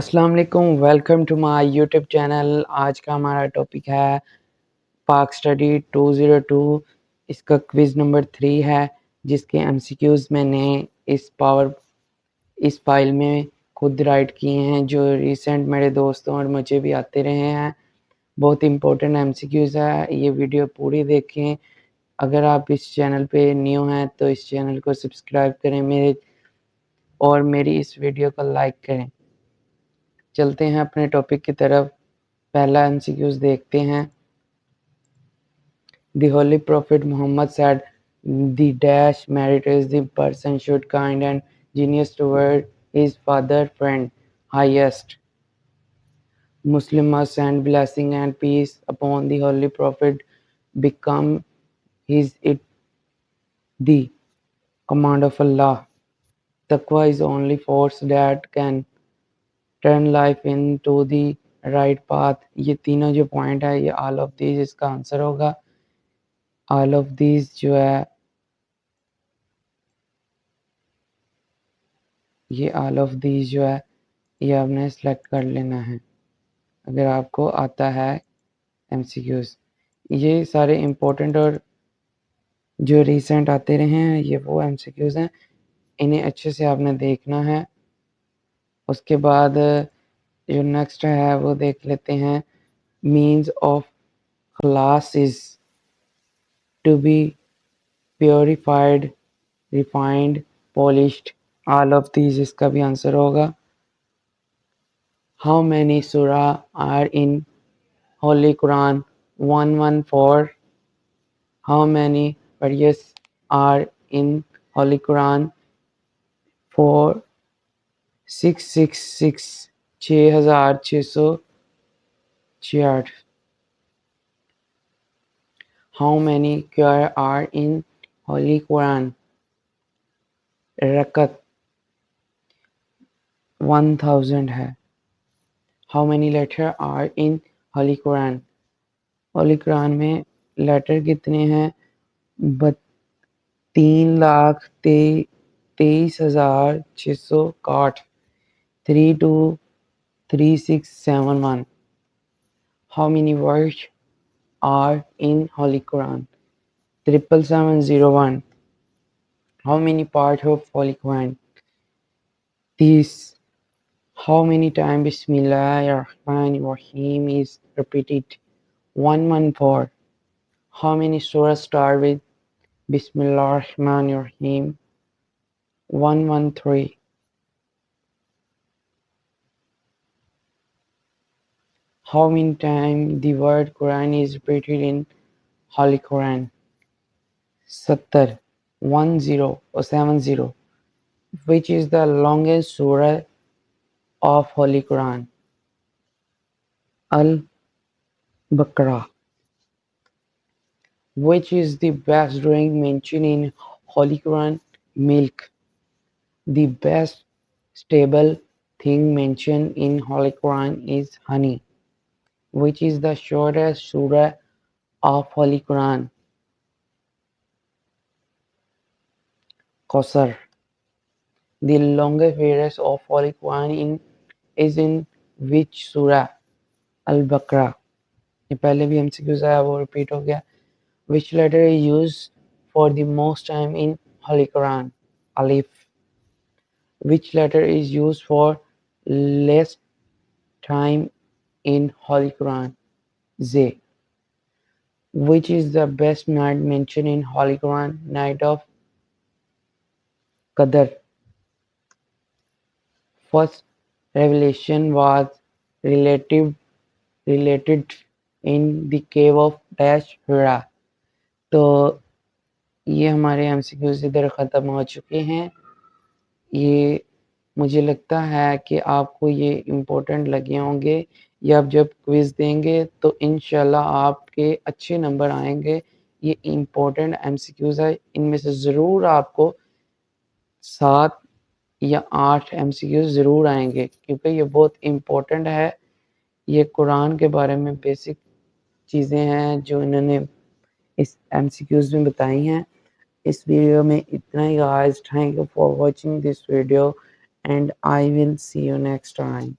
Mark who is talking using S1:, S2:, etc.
S1: अस्सलाम वालेकुम, welcome to my YouTube channel. आज का हमारा टॉपिक है पाक स्टडी 202। इसका क्विज़ नंबर 3 है, जिसके एमसीक्यूज़ मैंने इस फाइल में खुद राइट किए हैं, जो रिसेंट मेरे दोस्तों और मुझे भी आते रहे हैं। बहुत इंपॉर्टेंट एमसीक्यूज़ है, ये वीडियो पूरी देखें। अगर आप इस चैनल पे न्यू हैं तो इस चैनल को सब्सक्राइब करें मेरी इस वीडियो को लाइक करें। चलते हैं अपने टॉपिक की तरफ। पहला एमसीक्यूज़ देखते हैं। The Holy Prophet Muhammad said, "The dash merit is the person should kind and generous toward his father friend highest." Muslim must send blessing and peace upon the Holy Prophet, become it the command of Allah. Taqwa is only force that can turn life into the right path. ये तीनों जो point है, ये all of these इसका answer होगा। all of these जो है, ये ऑल ऑफ दीज जो है, ये आपने सेलेक्ट कर लेना है अगर आपको आता है एमसीक्यूज़। ये सारे इम्पोर्टेंट और जो रिसेंट आते रहे हैं, ये वो एमसीक्यूज़ हैं, इन्हें अच्छे से आपने देखना है। उसके बाद जो नेक्स्ट है वो देख लेते हैं। मीन्स ऑफ खलास is to be purified, refined, polished. All of these इसका भी आंसर होगा। हाउ मैनी सूरा are in Holy Quran 114. How many verses are in Holy Quran? 4 666 6666. How many qiyar are in Holy Quran? रकत 1000 है। How many letter are in Holy Quran? Holi Quran में letter कितने हैं? 3,23,661। 323671। How many words are in Holy Quran? 77701। How many parts of Holy Quran? 30. How many times Bismillahir-Rahmanir-Rahim is repeated? 114. How many surahs start with Bismillahir-Rahmanir-Rahim? 113. How many times the word Quran is repeated in Holy Quran? 70. 70. Which is the longest surah of Holy Quran? Al-Baqarah. Which is the best drink mentioned in Holy Quran? Milk. The best stable thing mentioned in Holy Quran is honey. Which is the shortest surah of Holy Quran? Qasr. The longest verse of Holy Quran is in which surah? Al-Baqarah. ये पहले भी MCQs आया, वो repeat हो गया। Which letter is used for the most time in Holy Quran? Alif. Which letter is used for less time in Holy Quran? Z. Which is the best night mentioned in Holy Quran? Night of Qadr. First revelation was related in the cave of Dash Hira. तो ये हमारे MCQs इधर ख़त्म हो चुके हैं। ये मुझे लगता है कि आपको ये इम्पोर्टेंट लगे होंगे। ये आप जब क्विज़ देंगे तो इंशाल्लाह आपके अच्छे नंबर आएंगे। ये इम्पोर्टेंट एमसीक्यूज है, इनमें से ज़रूर आपको 7 या 8 एमसीक्यूज ज़रूर आएंगे, क्योंकि ये बहुत इम्पोर्टेंट है। ये कुरान के बारे में बेसिक चीज़ें हैं जो इन्होंने इस एमसीक्यूज में बताई हैं। इस वीडियो में इतना ही guys. Thank you for watching this video and I will see you next time.